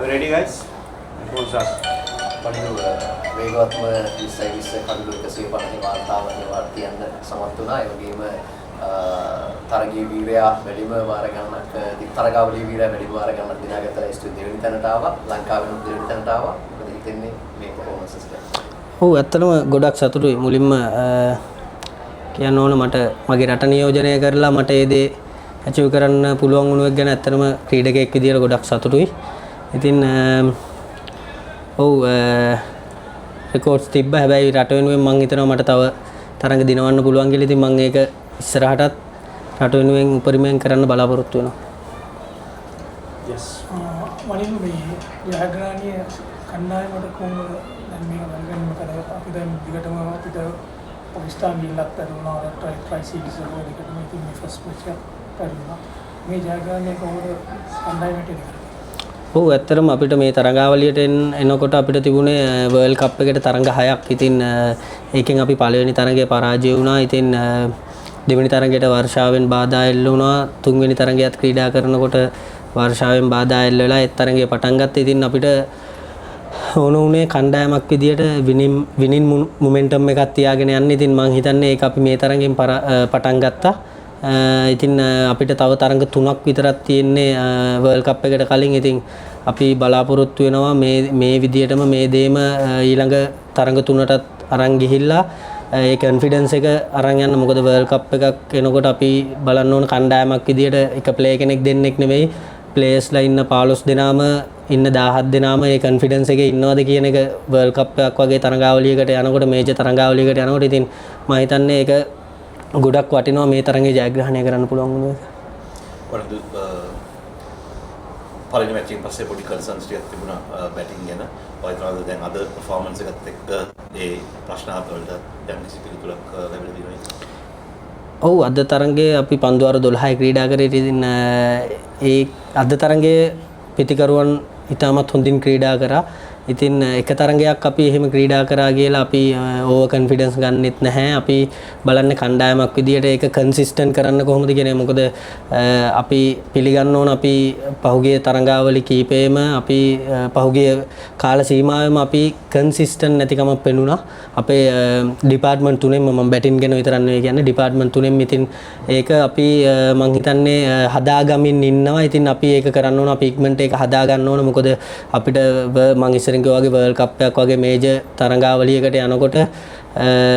Are we ready, guys? Full start. පඩිනුව වේගවත්ම 2020 කඩුළු 150 වාර්තාවල තියන්න සමත් වුණා. ඒ වගේම තරගී වීරයා වැඩිම වාර ගණනක් තරගාවලී වීරයා වැඩිම වාර ගණනක් දිනාගත්ත ලයිස්ට් දෙවෙනි තැනට ආවා. ලංකාවෙන් දෙවෙනි තැනට ආවා. මොකද හිතෙන්නේ මේ පර්ෆෝමන්සස් ගැන? ඔව් ඇත්තටම ගොඩක් සතුටුයි. මුලින්ම කියන්න ඕන මට මගේ රට නියෝජනය කරලා මට ඒ දේ අචීව් කරන්න පුළුවන් වුණ එක ගැන ඇත්තටම ක්‍රීඩකයෙක් විදියට ගොඩක් සතුටුයි. ඉතින් ඔව් රෙකෝඩ්ස් තිබ්බ. හැබැයි රට වෙනුවෙන් මම හිතනවා මට තව තරඟ දිනවන්න පුළුවන් කියලා. ඉතින් මම ඒක ඉස්සරහටත් රට වෙනුවෙන් උපරිමයෙන් කරන්න බලාපොරොත්තු වෙනවා. Yes. මනින් මේ ජයග්‍රහණීය කණ්ඩායමට කොහොමද දැන් මේක වලගන්න මොකද අපි දැන් දිගටම අපිට පාකිස්තාන් ගිල්ලත් අරුණා ට්‍රයි සීරීස් වල දිගටම ඉතින් මේ ෆස්ට් මැච් එක කරනවා. මේ ජයග්‍රහණය කොහොමද කණ්ඩායමට එන්නේ? ඔව් ඇත්තටම අපිට මේ තරඟාවලියට එනකොට අපිට තිබුණේ වර්ල්ඩ් කප් එකට තරඟ 6ක්. ඉතින් ඒකෙන් අපි පළවෙනි තරඟේ පරාජය වුණා. ඉතින් දෙවෙනි තරඟයට වර්ෂාවෙන් බාධා එල්ල වුණා. තුන්වෙනි තරඟයත් ක්‍රීඩා කරනකොට වර්ෂාවෙන් බාධා එල්ල වෙලා ඒ තරඟේ පටන් ගත්තා. ඉතින් අපිට ඕන උනේ කණ්ඩායමක් විදියට විනින් මොමන්ටම් එකක් තියාගෙන යන්න. ඉතින් මම හිතන්නේ ඒක අපි මේ තරඟෙන් පටන් ගත්තා. ඉතින් අපිට තව තරඟ 3ක් විතරක් තියෙන්නේ වර්ල්ඩ් කප් එකට කලින්. ඉතින් අපි බලාපොරොත්තු වෙනවා මේ විදියටම මේ දේම ඊළඟ තරඟ 3ටත් අරන් ගිහිල්ලා ඒ කොන්ෆිඩන්ස් එක අරන් යන්න. මොකද වර්ල්ඩ් කප් එකක් එනකොට අපි බලන්න ඕන කණ්ඩායමක් විදියට එක ප්ලේ කෙනෙක් දෙන්නෙක් නෙවෙයි, ප්ලේයර්ස්ලා ඉන්න 15 දෙනාම ඉන්න 17 දෙනාම ඒ කොන්ෆිඩන්ස් එකේ ඉන්නවද කියන එක වර්ල්ඩ් කප් එකක් වගේ තරඟාවලියකට යනකොට මේජර් තරඟාවලියකට යනකොට ඉතින් මම හිතන්නේ ඒක ගොඩක් වටිනවා මේ තරඟේ ජයග්‍රහණය කරන්න පුළුවන් වුණා. වරද පළවෙනි මැච් එකෙන් පස්සේ පොඩි කන්සර්න්ස් ටිකක් තිබුණා බැටිං ගැන. ඔයතරද දැන් අද පර්ෆෝමන්ස් එකත් එක්ක ඒ ප්‍රශ්න වලට දැන් කිසි පිළිතුරක් ලැබෙලා තියෙනවා. ඔව් අද තරඟේ අපි පන්දු අර 12 ක්‍රීඩා කරේ. ඉතින් ඒ අද තරඟේ පිටිකරුවන් ඉතාමත් හොඳින් ක්‍රීඩා කරා. ඉතින් එක තරඟයක් අපි එහෙම ක්‍රීඩා කරා කියලා අපි ඕවර් කොන්ෆිඩන්ස් ගන්නෙත් නැහැ. අපි බලන්නේ කණ්ඩායමක් විදියට ඒක කන්සිස්ටන්ට් කරන්න කොහොමද කියන. මොකද අපි පිළිගන්න ඕන අපි පහුගිය තරඟාවලි කීපෙම අපි පහුගිය කාල සීමාවෙම අපි කන්සිස්ටන්ට් නැතිකම පෙනුණා. අපේ ඩිපාර්ට්මන්ට් තුනෙන්ම මම බැටින් ගැන විතරක් නෙවෙයි කියන්නේ ඩිපාර්ට්මන්ට් තුනෙන්ම. ඉතින් ඒක අපි මම හිතන්නේ හදාගමින් ඉන්නවා. ඉතින් අපි ඒක කරන්න ඕන අපි ඉක්මනට ඒක හදා ගන්න ඕන. මොකද අපිට මම ඉස්සරින් වගේ වර්ල්ඩ් කප් එකක් වගේ මේජර් තරඟාවලියකට යනකොට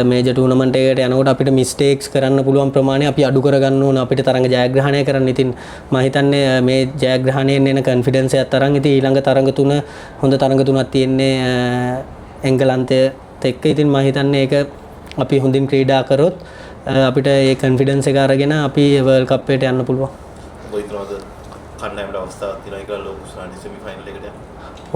මේජර් ටූර්නමන්ට් එකකට යනකොට අපිට මිස්ටේක්ස් කරන්න පුළුවන් ප්‍රමාණය අපි අඩු කරගන්න ඕන අපිට තරඟ ජයග්‍රහණය කරන්න. ඉතින් මම හිතන්නේ මේ ජයග්‍රහණයෙන් එන කොන්ෆිඩන්ස් එකත් තරම් ඉතින් ඊළඟ තරඟ තුන හොඳ තරඟ තුනක් තියෙන්නේ එංගලන්තයත් එක්ක. ඉතින් මම හිතන්නේ ඒක අපි හොඳින් ක්‍රීඩා කරොත් අපිට ඒ කොන්ෆිඩන්ස් එක අරගෙන අපි වර්ල්ඩ් කප් එකට යන්න පුළුවන්. ඔයතරද කණ්ඩායමට අවස්ථාවක් තියෙනවා කියලා ලෝක උසාවි සෙමි ෆයිනල් එකට යන්න.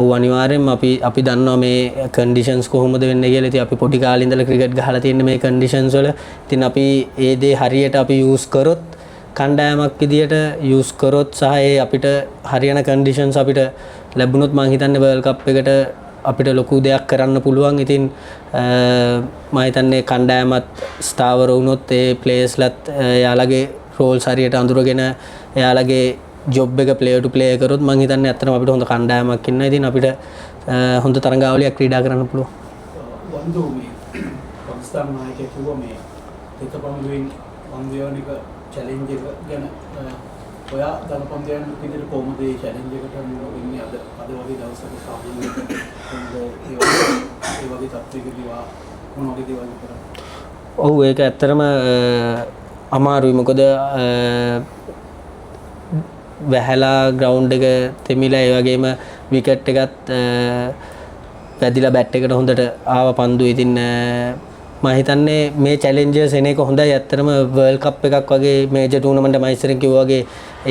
ඔව් අනිවාර්යෙන්ම අපි දන්නවා මේ කන්ඩිෂන්ස් කොහොමද වෙන්නේ කියලා. ඉතින් අපි පොඩි කාලේ ඉඳලා ක්‍රිකට් ගහලා තියෙන මේ කන්ඩිෂන්ස් වල. ඉතින් අපි ඒ දේ හරියට අපි යූස් කරොත් කණ්ඩායමක් විදියට යූස් කරොත් සහ ඒ අපිට හරියන කන්ඩිෂන්ස් අපිට ලැබුණොත් මම හිතන්නේ වර්ල්ඩ් කප් එකට අපිට ලොකු දෙයක් කරන්න පුළුවන්. ඉතින් මම හිතන්නේ කණ්ඩායමත් ස්ථාවර වුණොත් ඒ ප්ලේයර්ස්ලත් එයාලගේ රෝල්ස් හරියට අඳුරගෙන එයාලගේ ජොබ් එක ප්ලේයර් ටු ප්ලේයර් කරොත් මම හිතන්නේ ඇත්තටම අපිට හොඳ කණ්ඩායමක් ඉන්නවා. ඉතින් අපිට හොඳ තරඟාවලියක් ක්‍රීඩා කරන්න පුළුවන්. වන්දු මේ පාකිස්තාන නායකයෙක් කිව්වා මේ දෙතපන්දුවෙන් වන්දියෝනික චැලෙන්ජ් එක ගැන ඔයා දනපන්දයන් විදිහට කොහොමද මේ චැලෙන්ජ් එකට මුහුණ දෙන්නේ අද වගේ දවසක සාමාන්‍යයෙන් ඒ වගේ තත්ත්වයකදී මොන වගේ දේවල් කරන්නේ? ඔව් ඒක ඇත්තටම අමාරුයි. මොකද වැහැලා ග්‍රවුන්ඩ් එක තෙමිලා ඒ වගේම විකට් එකත් වැදිලා බැට් එකට හොඳට ආව පන්දු. ඉතින් මම හිතන්නේ මේ චැලෙන්ජර්ස් එන එක හොඳයි. ඇත්තටම වර්ල්ඩ් කප් එකක් වගේ මේජර් ටූර්නමන්ට් මයිස්ටරෙන් කිව්වා වගේ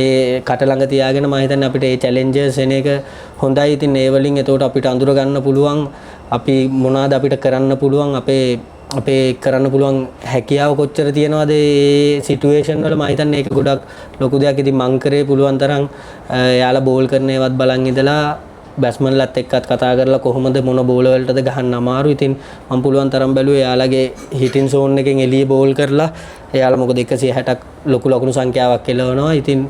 ඒ කට ළඟ තියාගෙන මම හිතන්නේ අපිට මේ චැලෙන්ජර්ස් එන එක හොඳයි. ඉතින් ඒ වලින් එතකොට අපිට අඳුර ගන්න පුළුවන් අපි මොනවාද අපිට කරන්න පුළුවන්, අපේ කරන්න පුළුවන් හැකියාව කොච්චර තියෙනවද මේ සිටුේෂන් වල. මම හිතන්නේ ඒක ගොඩක් ලොකු දෙයක්. ඉතින් මං කරේ පුළුවන් තරම් යාලා බෝල් කරන ඒවත් බලන් ඉඳලා බැට්ස්මන්ලත් එක්කත් කතා කරලා කොහොමද මොන බෝල වලටද ගහන්න අමාරු. ඉතින් මම පුළුවන් තරම් බැලුවේ යාලගේ හිටින් සෝන් එකෙන් එළිය බෝල් කරලා එයාලා මොකද 160ක් ලොකු ලකුණු සංඛ්‍යාවක් එළවනවා. ඉතින්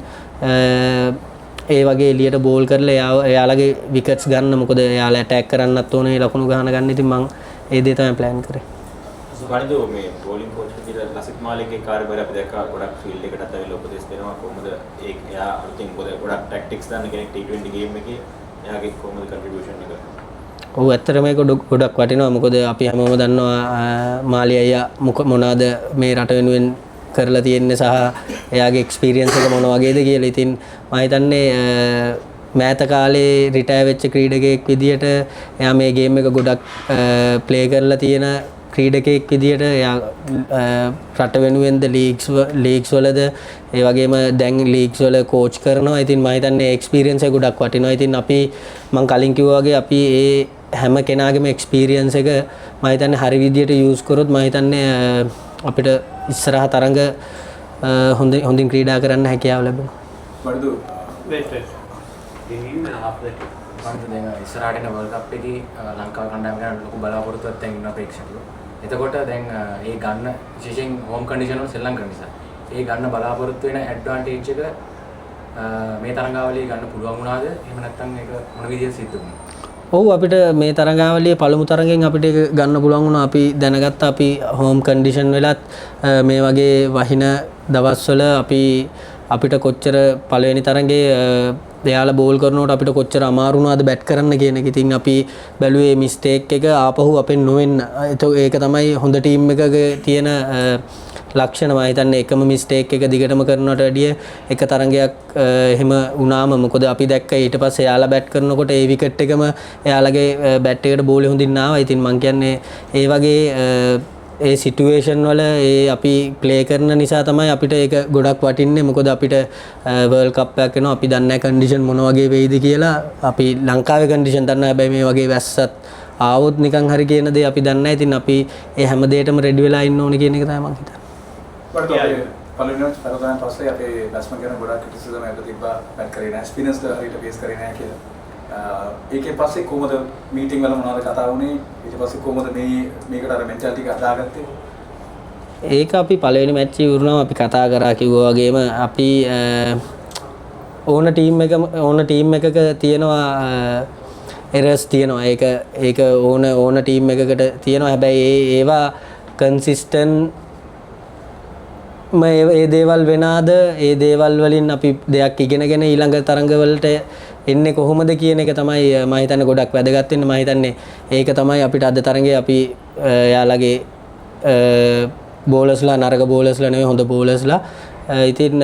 ඒ වගේ එළියට බෝල් කරලා එයාලගේ විකට්ස් ගන්න. මොකද එයාලා ඇටැක් කරන්නත් ඕනේ ලකුණු ගහන ගන්න. ඉතින් මම ඒ දේ තමයි ප්ලෑන් කරේ. වනිදෝ මේ බෝලිං කෝච් විදිහට ලසිත් මාලික්ගේ කාර්යභාරය අපි දැක්කා ගොඩක් ෆීල්ඩ් එකටත් ඇවිල්ලා උපදෙස් දෙනවා කොහොමද එයා අලුතින් ගොඩක් ටැක්ටික්ස් දන්න කෙනෙක් T20 ගේම් එකේ එයාගේ කොහොමද කන්ට්‍රිබියුෂන් එක. ඔව් ඇත්තටම මේක ගොඩක් වටිනවා. මොකද අපි හැමෝම දන්නවා මාලි අයියා මොනවාද මේ රට වෙනුවෙන් කරලා තියෙන්නේ සහ එයාගේ එක්ස්පීරියන්ස් එක මොන වගේද කියලා. ඉතින් මම හිතන්නේ මෑත කාලේ රිටයර් වෙච්ච ක්‍රීඩකයෙක් විදියට එයා මේ ගේම් එක ගොඩක් ප්ලේ කරලා තියෙන ක්‍රීඩකයෙක් විදියට එයා රට වෙනුවෙන්ද ලීග්ස් වලද ඒ වගේම දැන් ලීග්ස් වල කෝච් කරනවා. ඉතින් මම හිතන්නේ එක්ස්පීරියන්ස් එක ගොඩක් වටිනවා. ඉතින් අපි මම කලින් කිව්වා වගේ අපි ඒ හැම කෙනාගේම එක්ස්පීරියන්ස් එක මම හිතන්නේ හරි විදියට යූස් කරොත් මම හිතන්නේ අපිට ඉස්සරහ තරඟ හොඳින් ක්‍රීඩා කරන්න හැකියාව ලැබෙනවා. වඩු Wait. දැන් ඉස්සරහට එන වර්ල්ඩ් කප් එකේ ලංකාව කණ්ඩායම ගැන ලොකු බලාපොරොත්තුවක් දැන් ඉන්න ප්‍රේක්ෂකයෝ. එතකොට දැන් ඒ ගන්න විශේෂයෙන් හෝම් කන්ඩිෂන් වල ශ්‍රී ලංකා නිසා ඒ ගන්න බලාපොරොත්තු වෙන ඇඩ්වාන්ටේජ් එක මේ තරඟාවලියේ ගන්න පුළුවන් වුණාද? එහෙම නැත්නම් ඒක මොන විදිහට සිද්ධ වුණා? ඔව් අපිට මේ තරඟාවලියේ පළමු තරගෙන් අපිට ඒක ගන්න පුළුවන් වුණා. අපි දැනගත්තා අපි හෝම් කන්ඩිෂන් වෙලත් මේ වගේ වහින දවස්වල අපිට කොච්චර පළවෙනි තරඟේ එයාලා බෝල් කරනකොට අපිට කොච්චර අමාරු වුණාද බැට් කරන්න කියන එක. ඉතින් අපි බැලුවේ මිස්ටේක් එක ආපහු අපෙන් නොවෙන්න. ඒක තමයි හොඳ ටීම් එකක තියෙන ලක්ෂණ. මම හිතන්නේ එකම මිස්ටේක් එක දිගටම කරනවට වැඩිය එක තරඟයක් එහෙම වුණාම මොකද අපි දැක්ක ඊට පස්සේ එයාලා බැට් කරනකොට ඒ විකට් එකම එයාලගේ බැට් එකට බෝලේ හොඳින් ආවා. ඉතින් මම කියන්නේ ඒ වගේ ඒ සිටුේෂන් වල ඒ අපි ප්ලේ කරන නිසා තමයි අපිට ඒක ගොඩක් වටින්නේ. මොකද අපිට වර්ල්ඩ් කප් එකක් එනවා අපි දන්නේ නැහැ කන්ඩිෂන් මොන වගේ වෙයිද කියලා. අපි ලංකාවේ කන්ඩිෂන් දන්නවා. හැබැයි මේ වගේ වැස්සත් ආවොත් නිකන් හරි කියන දේ අපි දන්නේ නැහැ. ඉතින් අපි ඒ හැම දෙයකටම රෙඩි වෙලා ඉන්න ඕනේ කියන එක තමයි මම හිතන්නේ. වඩු පළවෙනිම පරදාන පස්සේ අපේ බැට්ස්මන් ගැන ගොඩක් ක්‍රිටිසිසම් එකක් තිබ්බා බැට් කරේ නැහැ ස්පිනර්ස් ද හරියට බේස් කරේ නැහැ කියලා. ඒකෙන් පස්සේ කොහොමද මීටින් වල මොනවද කතා වුනේ? ඊට පස්සේ කොහොමද මේකට අර මෙන්ටැලිටි එක හදාගත්තේ? ඒක අපි පළවෙනි මැච් එක වුණාම අපි කතා කරා කිව්වා වගේම අපි ඕන ටීම් එකක තියෙනවා එරර්ස් තියෙනවා. ඒක ඕන ටීම් එකකට තියෙනවා. හැබැයි ඒවා කන්සිස්ටන්ට් ඒ දේවල් වෙනාද ඒ දේවල් වලින් අපි දෙයක් ඉගෙනගෙන ඊළඟ තරඟවලට එන්නේ කොහොමද කියන එක තමයි මම හිතන්නේ ගොඩක් වැදගත් වෙන්නේ. මම හිතන්නේ ඒක තමයි අපිට අද තරඟේ අපි යාළගේ බෝලර්ස්ලා නරක බෝලර්ස්ලා නෙවෙයි හොඳ බෝලර්ස්ලා. ඉතින්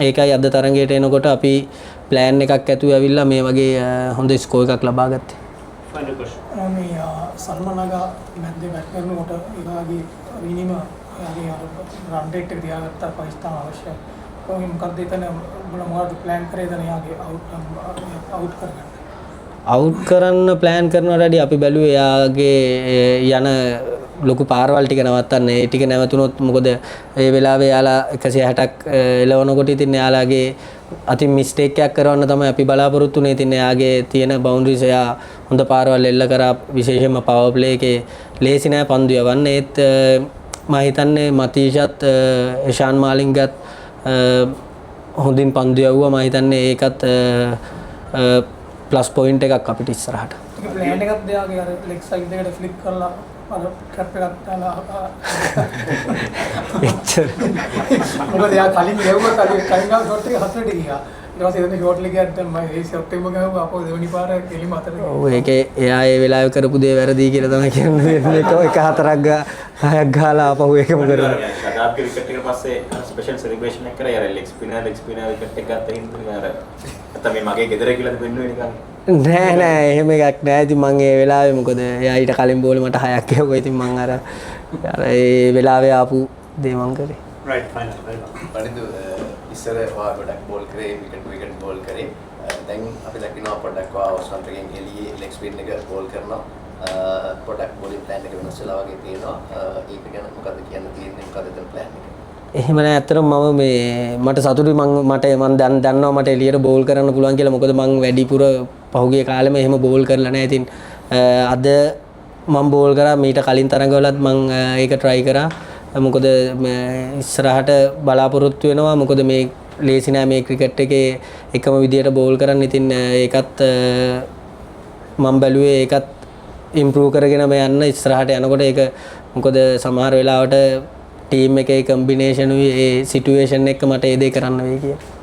ඒකයි අද තරඟයට එනකොට අපි ප්ලෑන් එකක් ඇතුව ඇවිල්ලා මේ වගේ හොඳ ස්කෝර් එකක් ලබා ගත්තේ. Final question. මේ සල්මනගා මැද්දේ බැට් කරනකොට ඒවාගේ මිනිමම් රන් රේට් එක තියාගත්තා පාකිස්තාන අවශ්‍යයි. කොහොම මොකක්ද එතන මොනවද ප්ලෑන් කරේ එතන යාගේ අවුට් කරගන්න? අවුට් කරන්න ප්ලෑන් කරනවට වැඩිය අපි බැලුවේ එයාගේ යන ලොකු පාරවල් ටික නවත්තන්න. ඒ ටික නැවතුනොත් මොකද ඒ වෙලාවේ එයාලා 160ක් එලවනකොට ඉතින් එයාලාගේ අතින් මිස්ටේක් එකක් කරවන්න තමයි අපි බලාපොරොත්තු වෙන්නේ. ඉතින් එයාගේ තියෙන බවුන්ඩරිස් එයා හොඳ පාරවල් එල්ල කරා. විශේෂයෙන්ම පවර් ප්ලේ එකේ ලේසි නෑ පන්දු යවන්න. ඒත් මම හිතන්නේ මතීෂත් එෂාන් මාලින්ගත් හොඳින් පන්දු යවුවා. මම හිතන්නේ ඒකත් ප්ලස් පොයින්ට් එකක් අපිට ඉස්සරහට. ඒක ප්ලෑන් එකක් දෙයාගේ අර ලෙග් සයිඩ් එකට ෆ්ලික් කරලා අර කැප් එකක් දාලා මොකද යා කලින් ගෙවුවා කලින් ගාව ෂොට් එක හතරට ගියා. ඊට පස්සේ එතන ෂොට් එක ගියත් මම ඒ ෂොට් එකම ගාවා අපෝ දෙවෙනි පාර එලිම අතට. ඔව් ඒකේ එයා ඒ වෙලාවේ කරපු දේ වැරදි කියලා තමයි කියන්නේ. එක හතරක් හයක් ගහලා ආපහු ඒකම කරා. ශදාබ්ගේ විකට් එක පස්සේ ස්පෙෂල් සෙලිබ්‍රේෂන් එක කරා. යාර ලෙග් ස්පිනර් විකට් එක ගත්ත හින්දා යාර නැත්නම් මේ මගේ ගෙදර කියලා දෙන්නුවේ නිකන්. නෑ එහෙම එකක් නෑ. ඉතින් මම ඒ වෙලාවේ මොකද එයා ඊට කලින් බෝලේ මට 6ක් ගැහුවා. ඉතින් මම අර ඒ වෙලාවේ ආපු දේ මම කරේ. Right, final. වනිදු ඉස්සර ඔයා ගොඩක් බෝල් කරේ විකට් බෝල් කරේ. දැන් අපි දකිනවා පොඩ්ඩක් ඔයා ඔස්ට්‍රේලියාවෙන් එළියේ ලෙග් ස්පින් එක බෝල් කරනවා. පොඩ්ඩක් බෝලින් ප්ලෑන් එක වෙනස් වෙලා වගේ තියෙනවා. ඒක ගැන මොකද කියන්න තියෙන්නේ? මොකද දැන් ප්ලෑන් එක? එහෙම නෑ. ඇත්තටම මම මේ මට සතුටුයි. මම දන්නවා මට එළියට බෝල් කරන්න පුළුවන් කියලා. මොකද මම වැඩිපුර පහුගිය කාලෙම එහෙම බෝල් කරලා නෑ. ඉතින් අද මම බෝල් කරා. මීට කලින් තරඟවලත් මම ඒක try කරා. මොකද ඉස්සරහට බලාපොරොත්තු වෙනවා. මොකද මේ ලේසි නෑ මේ ක්‍රිකට් එකේ එකම විදියට බෝල් කරන්න. ඉතින් ඒකත් මම බැලුවේ ඒකත් ඉම්ප්‍රූව් කරගෙන යන්න ඉස්සරහට යනකොට. ඒක මොකද සමහර වෙලාවට ටීම් එකේ කම්බිනේෂන් උයි ඒ සිටුේෂන් එක මට ඒ දේ කරන්න වෙයි කියලා.